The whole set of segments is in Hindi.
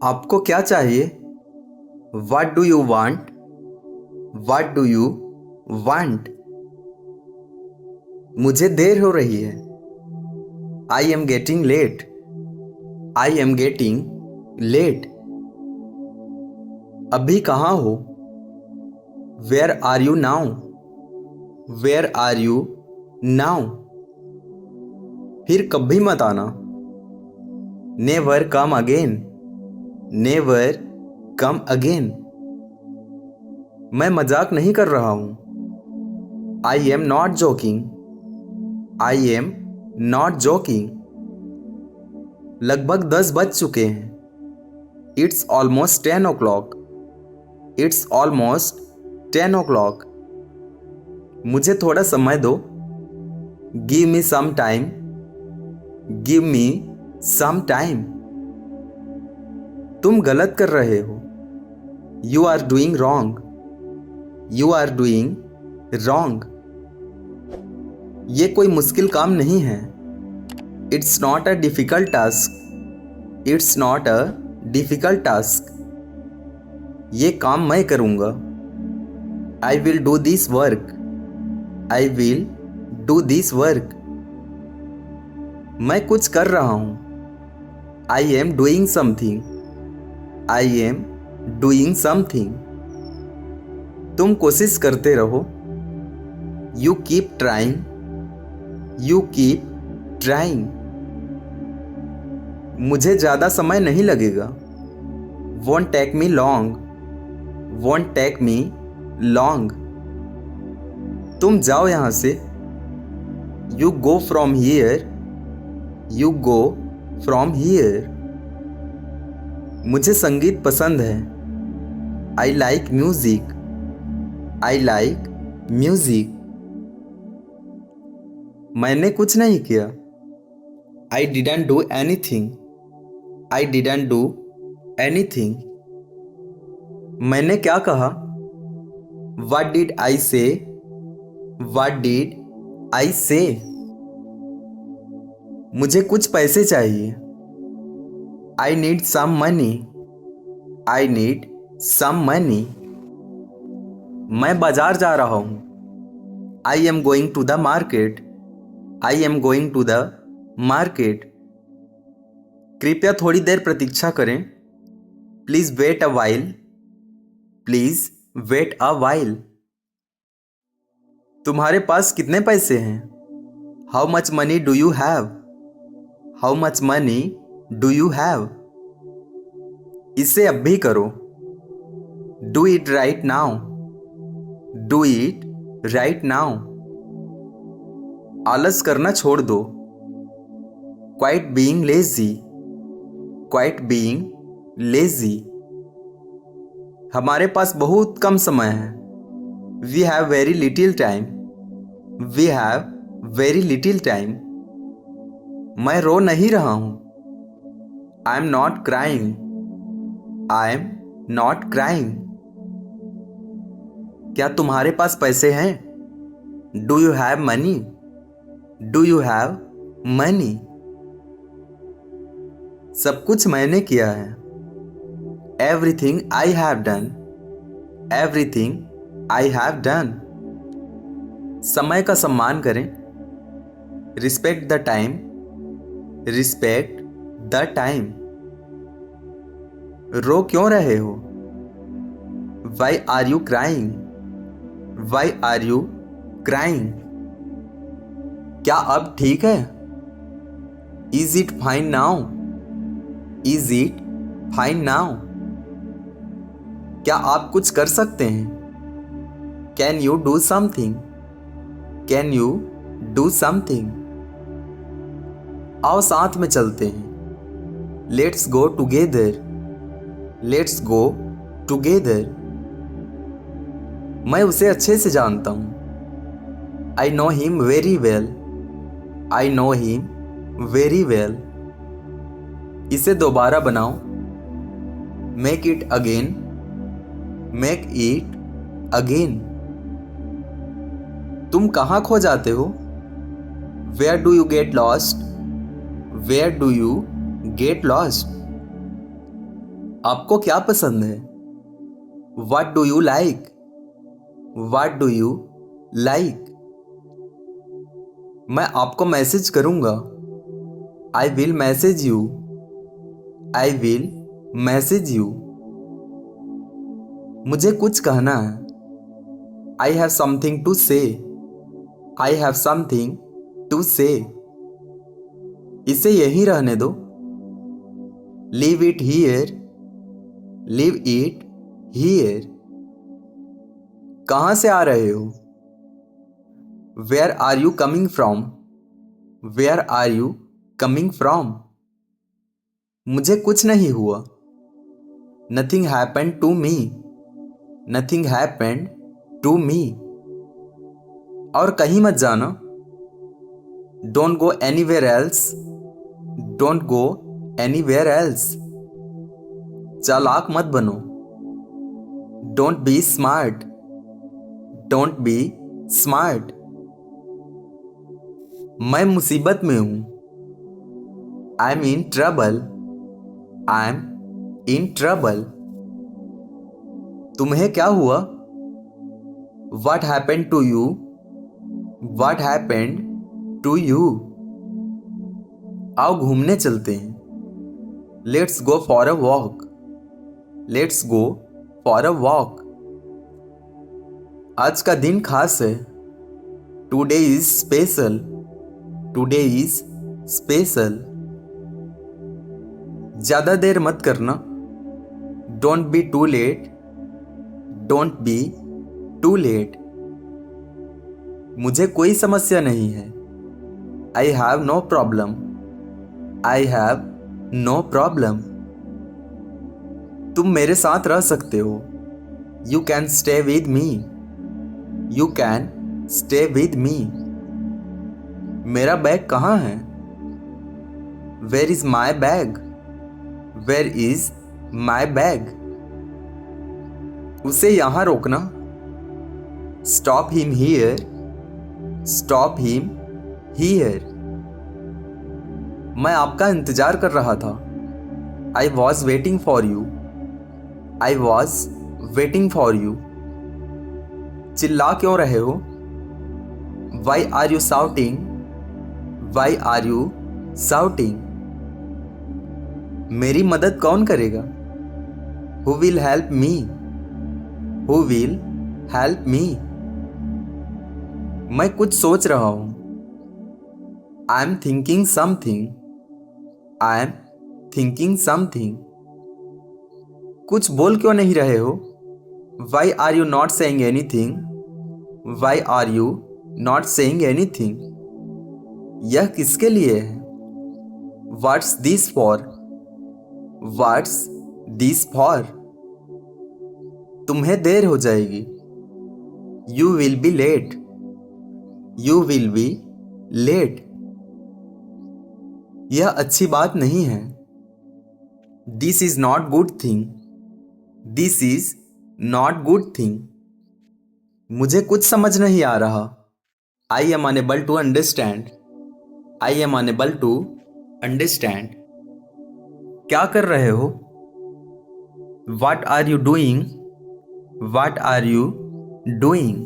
आपको क्या चाहिए? What do you want? What do you want? मुझे देर हो रही है। I am getting late. I am getting late. अभी कहाँ हो? Where are you now? Where are you now? फिर कभी मत आना। Never come again. Never come again. मैं मजाक नहीं कर रहा हूँ। I am not joking. I am not joking. लगभग 10 बज चुके हैं। It's almost 10 o'clock. It's almost 10 o'clock. मुझे थोड़ा समय दो। Give me some time. Give me some time. तुम गलत कर रहे हो। You are doing wrong. You are doing wrong. ये कोई मुश्किल काम नहीं है। It's not a difficult task. It's not a difficult task. ये काम मैं करूँगा। I will do this work. I will do this work. मैं कुछ कर रहा हूँ। I am doing something. I am doing something. तुम कोशिश करते रहो। You keep trying. You keep trying. मुझे ज़्यादा समय नहीं लगेगा। Won't take me long. Won't take me long. तुम जाओ यहाँ से। You go from here. You go from here. मुझे संगीत पसंद है। I like music. I like music. मैंने कुछ नहीं किया। I didn't do anything. I didn't do anything. मैंने क्या कहा? What did I say? What did I say? मुझे कुछ पैसे चाहिए। I need some money. I need some money. मैं बाजार जा रहा हूँ। I am going to the market. I am going to the market. कृपया थोड़ी देर प्रतीक्षा करें। Please wait a while. Please wait a while. तुम्हारे पास कितने पैसे हैं? How much money do you have? How much money do you have? इसे अब भी करो। Do it right now. Do it right now. आलस करना छोड़ दो। Quit being lazy. Quit being lazy. हमारे पास बहुत कम समय है। We have very little time. We have very little time. मैं रो नहीं रहा हूँ। I am not crying. I am not crying. क्या तुम्हारे पास पैसे हैं? Do you have money? Do you have money? सब कुछ मैंने किया है। Everything I have done. Everything I have done. समय का सम्मान करें। Respect the time. Respect the time. रो क्यों रहे हो? Why are you crying? Why are you crying? क्या अब ठीक है? Is it fine now? Is it fine now? क्या आप कुछ कर सकते हैं? Can you do something? Can you do something? आओ साथ में चलते हैं। Let's go together. Let's go together. मैं उसे अच्छे से जानता हूँ। I know him very well. I know him very well. इसे दोबारा बनाओ। Make it again. Make it again. तुम कहाँ खो जाते हो? Where do you get lost? Where do you get lost? आपको क्या पसंद है? What do you like? What do you like? मैं आपको मैसेज करूंगा। I will message you. I will message you. मुझे कुछ कहना है। I have something to say. I have something to say. इसे यहीं रहने दो। Leave it here. Leave it here. कहाँ से आ रहे हो? Where are you coming from? Where are you coming from? मुझे कुछ नहीं हुआ। Nothing happened to me. Nothing happened to me. और कहीं मत जाना। Don't go anywhere else. Don't go anywhere else. चालाक मत बनो। Don't be smart. Don't be smart. मैं मुसीबत में हूं। I'm in trouble. I'm in trouble. तुम्हें क्या हुआ? What happened to you? What happened to you? आओ घूमने चलते हैं। Let's go for a walk. Let's go for a walk. आज का दिन खास है। Today is special. Today is special. ज़्यादा देर मत करना। Don't be too late. Don't be too late. मुझे कोई समस्या नहीं है। I have no problem. I have no problem. तुम मेरे साथ रह सकते हो। You can stay with me. You can stay with me. मेरा बैग कहाँ है? Where is my bag? Where is my bag? उसे यहाँ रोकना। Stop him here. Stop him here. मैं आपका इंतजार कर रहा था। I was waiting for you. I was waiting for you. चिल्ला क्यों रहे हो? Why are you shouting? Why are you shouting? मेरी मदद कौन करेगा? Who will help me? Who will help me? मैं कुछ सोच रहा हूँ। I am thinking something. I am thinking something. कुछ बोल क्यों नहीं रहे हो? Why are you not saying anything? Why are you not saying anything? यह किसके लिए है? What's this for? What's this for? तुम्हें देर हो जाएगी। You will be late. You will be late. यह अच्छी बात नहीं है। This is not good thing. This is not good thing. मुझे कुछ समझ नहीं आ रहा। I am unable to understand. I am unable to understand. क्या कर रहे हो? What are you doing? What are you doing?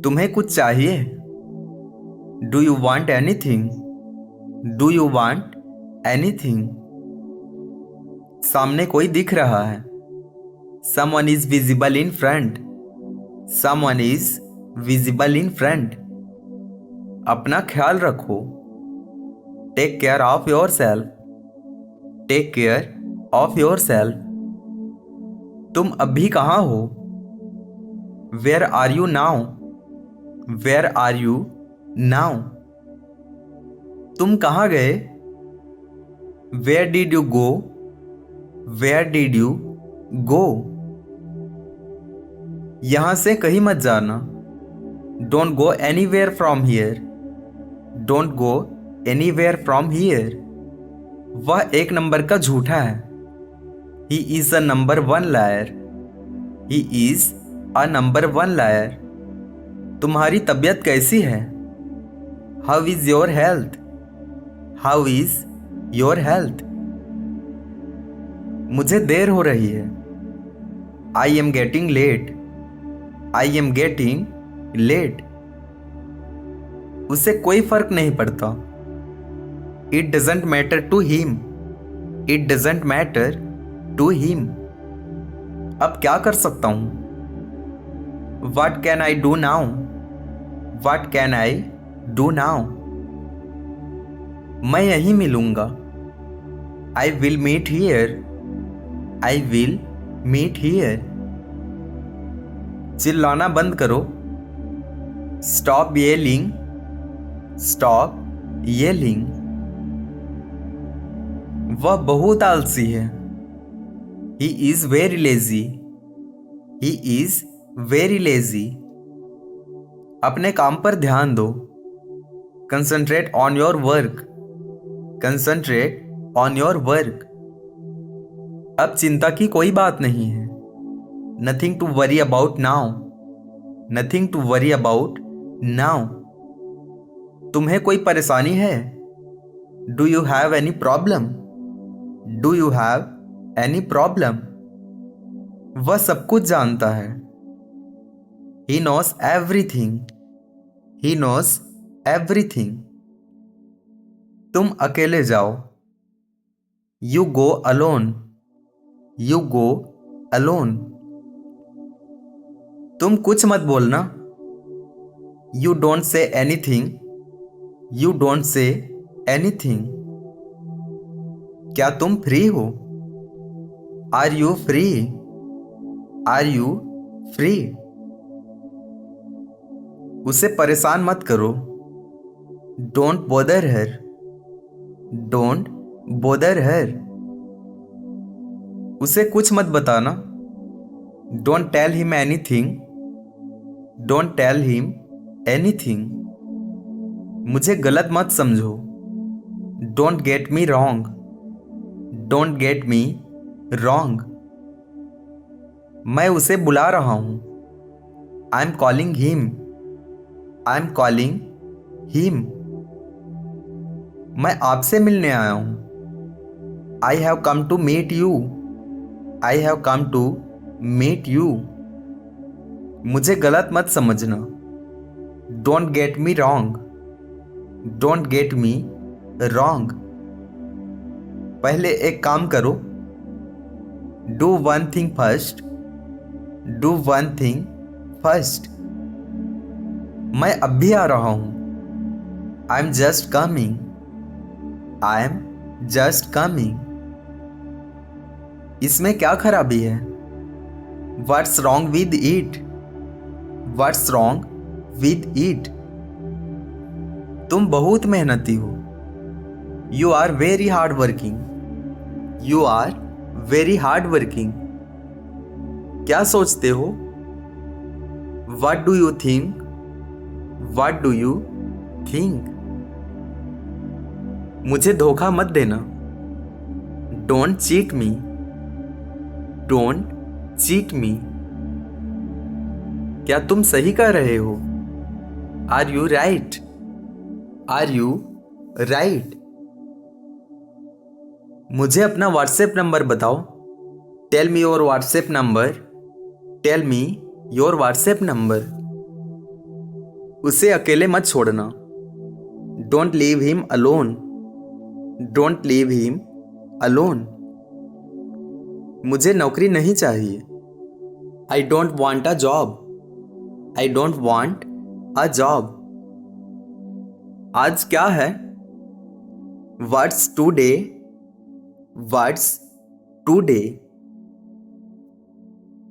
तुम्हें कुछ चाहिए? Do you want anything? Do you want anything? सामने कोई दिख रहा है। Someone is visible in front. Someone is visible in front. अपना ख्याल रखो। Take care of yourself. Take care of yourself. तुम अभी कहाँ हो? Where are you now? Where are you now? तुम कहाँ गए? Where did you go? Where did you go? यहाँ से कहीं मत जाना। Don't go anywhere from here. Don't go anywhere from here. वह एक नंबर का झूठा है। He is a number one liar. He is a number one liar. तुम्हारी तबीयत कैसी है? How is your health? How is your health? मुझे देर हो रही है। I am getting late. I am getting late. उसे कोई फर्क नहीं पड़ता। It doesn't matter to him. It doesn't matter to him. अब क्या कर सकता हूं? What can I do now? What can I do now? मैं यहीं मिलूंगा। I will meet here. I will meet here. चिल्लाना बंद करो। Stop yelling. Stop yelling. वह बहुत आलसी है। He is very lazy. He is very lazy. अपने काम पर ध्यान दो। Concentrate on your work. Concentrate on your work. अब चिंता की कोई बात नहीं है। Nothing to worry about now. Nothing to worry about now. तुम्हें कोई परेशानी है? Do you have any problem? Do you have any problem? वह सब कुछ जानता है। He knows everything. He knows everything. तुम अकेले जाओ। You go alone. You go alone. तुम कुछ मत बोलना। You don't say anything. You don't say anything. क्या तुम फ्री हो? Are you free? Are you free? उसे परेशान मत करो। Don't bother her. Don't bother her. उसे कुछ मत बताना। Don't tell him anything. Don't tell him anything. मुझे गलत मत समझो। Don't get me wrong. Don't get me wrong. मैं उसे बुला रहा हूं। I am calling him. I am calling him. मैं आपसे मिलने आया हूं। आई have come to meet you. I have come to meet you. मुझे गलत मत समझना। Don't get me wrong. Don't get me wrong. पहले एक काम करो। Do one thing first. Do one thing first. मैं अब भी आ रहा हूं। I am just coming. I am just coming. इसमें क्या खराबी है? What's wrong with it? What's wrong with it? तुम बहुत मेहनती हो। You are very hard working. You are very hard working. क्या सोचते हो? What do you think? What do you think? मुझे धोखा मत देना। Don't cheat me. Don't cheat me. क्या तुम सही कह रहे हो? Are you right? Are you right? मुझे अपना व्हाट्सएप नंबर बताओ। Tell me your WhatsApp number. Tell me your WhatsApp number. उसे अकेले मत छोड़ना। Don't leave him alone. Don't leave him alone. मुझे नौकरी नहीं चाहिए। आई don't want a job. I don't want a job. आज क्या है? What's today? What's today?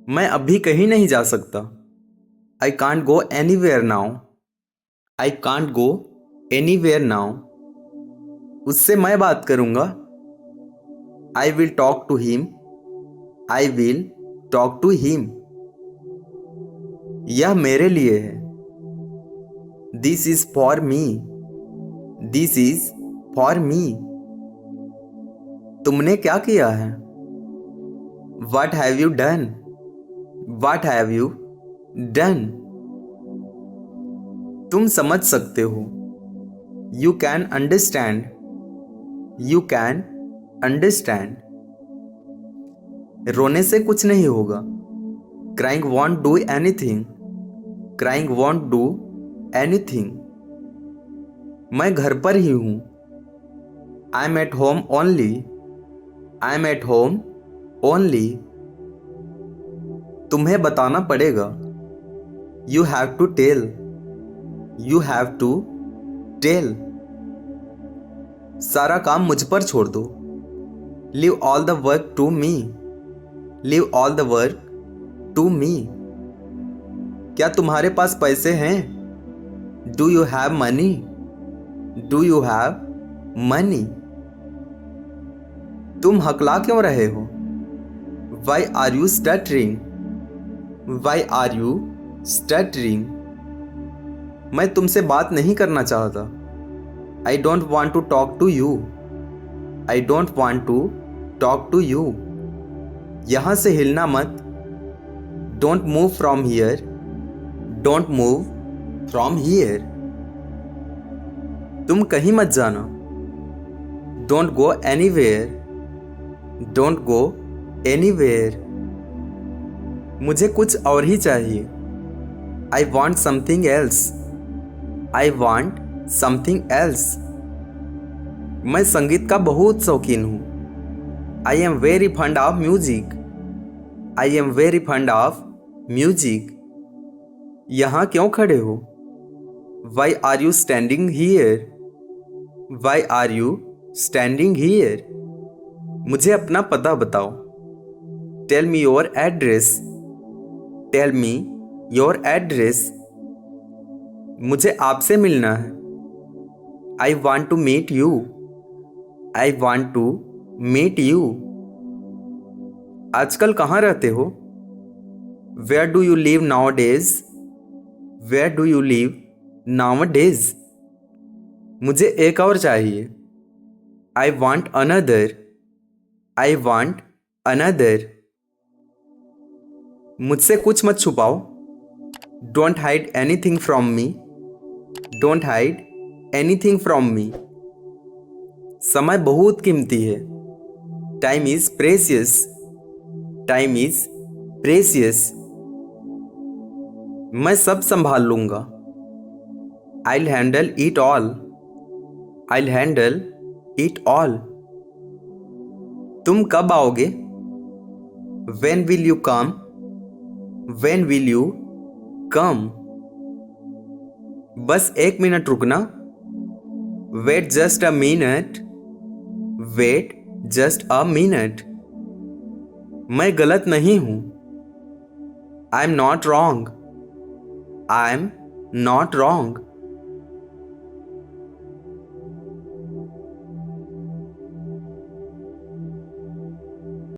मैं अभी कहीं नहीं जा सकता। I can't go anywhere now. I can't go anywhere now. उससे मैं बात करूंगा। I will talk to him. I will talk to him. यह मेरे लिए है। This is for me. This is for me. तुमने क्या किया है? What have you done? What have you done? तुम समझ सकते हो। You can understand. You can understand. रोने से कुछ नहीं होगा। Crying won't do anything. Crying won't do anything. मैं घर पर ही हूँ। I am at home only. I am at home only. तुम्हें बताना पड़ेगा। You have to tell. You have to tell. सारा काम मुझ पर छोड़ दो। Leave all the work to me. Leave all the work to me. क्या तुम्हारे पास पैसे हैं? Do you have money? Do you have money. तुम हकला क्यों रहे हो? Why are you stuttering? Why are you stuttering. मैं तुमसे बात नहीं करना चाहता। I don't want to talk to you. I don't want to talk to you. यहां से हिलना मत। Don't move from here. Don't move from here. तुम कहीं मत जाना। Don't go anywhere. Don't go anywhere. मुझे कुछ और ही चाहिए। I want something else. I want something else. मैं संगीत का बहुत शौकीन हूँ। I am very fond of music. I am very fond of music. यहाँ क्यों खड़े हो? Why are you standing here? Why are you standing here. मुझे अपना पता बताओ। Tell me your address. Tell me your address. मुझे आपसे मिलना है। I want to meet you. I want to meet you. आजकल कहाँ रहते हो? Where do you live nowadays? Where do you live nowadays. मुझे एक और चाहिए। I want another. I want another. मुझसे कुछ मत छुपाओ। Don't hide anything from me. Don't hide anything from me. समय बहुत कीमती है। Time is precious. Time is precious. मैं सब संभाल लूंगा। I'll handle it all. I'll handle it all. तुम कब आओगे? When will you come? When will you come? बस एक मिनट रुकना। Wait just a minute. Wait just a minute. मैं गलत नहीं हूं। I'm not wrong. I'm not wrong.